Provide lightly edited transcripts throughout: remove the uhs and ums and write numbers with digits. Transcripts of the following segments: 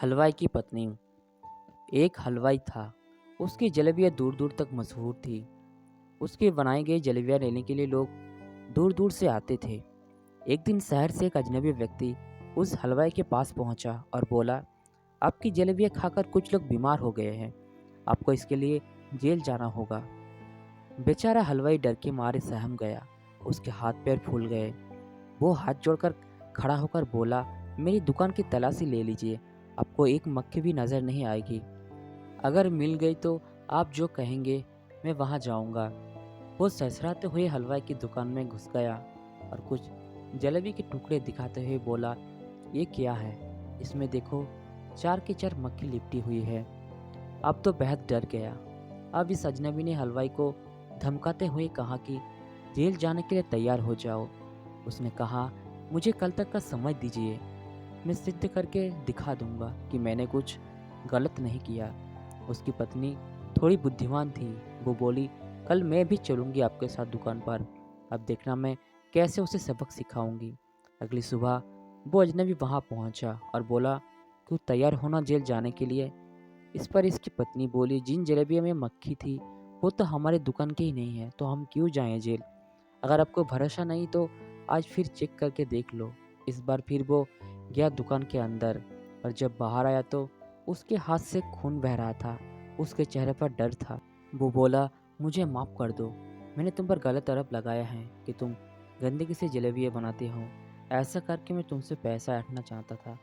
हलवाई की पत्नी। एक हलवाई था। उसकी जलेबियाँ दूर दूर तक मशहूर थी। उसकी बनाई गई जलेबियाँ लेने के लिए लोग दूर दूर से आते थे। एक दिन शहर से एक अजनबी व्यक्ति उस हलवाई के पास पहुंचा और बोला, आपकी जलेबियाँ खाकर कुछ लोग बीमार हो गए हैं। आपको इसके लिए जेल जाना होगा। बेचारा हलवाई डर के मारे सहम गया। उसके हाथ पैर फूल गए। वो हाथ जोड़कर खड़ा होकर बोला, मेरी दुकान की तलाशी ले लीजिए, आपको एक मक्खी भी नजर नहीं आएगी। अगर मिल गई तो आप जो कहेंगे मैं वहां जाऊंगा। वो सरसराते हुए हलवाई की दुकान में घुस गया और कुछ जलेबी के टुकड़े दिखाते हुए बोला, ये क्या है? इसमें देखो, चार की चार मक्खी लिपटी हुई है। अब तो बेहद डर गया। अब इस अजनबी ने हलवाई को धमकाते हुए कहा कि जेल जाने के लिए तैयार हो जाओ। उसने कहा, मुझे कल तक का समय दीजिए, मैं सिद्ध करके दिखा दूंगा कि मैंने कुछ गलत नहीं किया। उसकी पत्नी थोड़ी बुद्धिमान थी। वो बोली, कल मैं भी चलूंगी आपके साथ दुकान पर। अब देखना मैं कैसे उसे सबक सिखाऊंगी। अगली सुबह वो अजनबी वहां पहुंचा और बोला, क्यों तैयार होना जेल जाने के लिए? इस पर इसकी पत्नी बोली, जिन जलेबियों में मक्खी थी वो तो हमारे दुकान के ही नहीं है, तो हम क्यों जाएं जेल? अगर आपको भरोसा नहीं तो आज फिर चेक करके देख लो। इस बार फिर वो गया दुकान के अंदर और जब बाहर आया तो उसके हाथ से खून बह रहा था। उसके चेहरे पर डर था। वो बोला, मुझे माफ़ कर दो, मैंने तुम पर गलत आरोप लगाया है कि तुम गंदगी से जलेबियाँ बनाते हो। ऐसा करके मैं तुमसे पैसा ऐंठना चाहता था।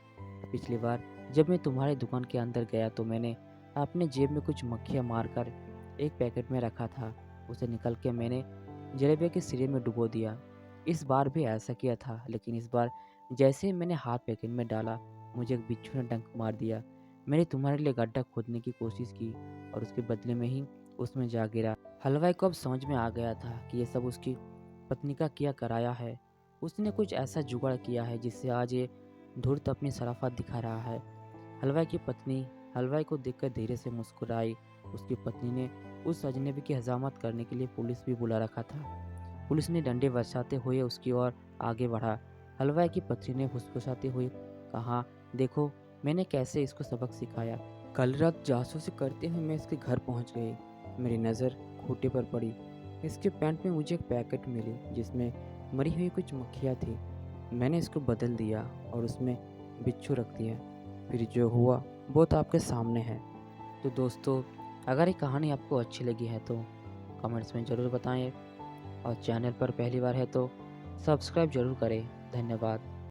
पिछली बार जब मैं तुम्हारे दुकान के अंदर गया तो मैंने अपने जेब में कुछ मक्खियाँ मारकर एक पैकेट में रखा था। उसे निकल के मैंने जलेबिया के सिरे में डुबो दिया। इस बार भी ऐसा किया था, लेकिन इस बार जैसे ही मैंने हाथ पैकेट में डाला, मुझे एक बिच्छू ने डंक मार दिया। मैंने तुम्हारे लिए गड्ढा खोदने की कोशिश की और उसके बदले में ही उसमें जा गिरा। हलवाई को अब समझ में आ गया था कि ये सब उसकी पत्नी का किया कराया है। उसने कुछ ऐसा जुगाड़ किया है जिससे आज ये धूर्त अपनी शराफत दिखा रहा है। हलवाई की पत्नी हलवाई को देखकर धीरे से मुस्कुराई। उसकी पत्नी ने उस अजनबी की हजामत करने के लिए पुलिस भी बुला रखा था। पुलिस ने डंडे बरसाते हुए उसकी ओर आगे बढ़ा। हलवाई की पत्नी ने फुसफुसाते हुए कहा, देखो मैंने कैसे इसको सबक सिखाया। कल रात जासूसी करते हुए मैं इसके घर पहुंच गई। मेरी नज़र खूंटे पर पड़ी। इसके पैंट में मुझे एक पैकेट मिली जिसमें मरी हुई कुछ मक्खियाँ थी। मैंने इसको बदल दिया और उसमें बिच्छू रख दिया। फिर जो हुआ वो तो आपके सामने है। तो दोस्तों, अगर ये कहानी आपको अच्छी लगी है तो कमेंट्स में ज़रूर बताएं और चैनल पर पहली बार है तो सब्सक्राइब ज़रूर करें। धन्यवाद।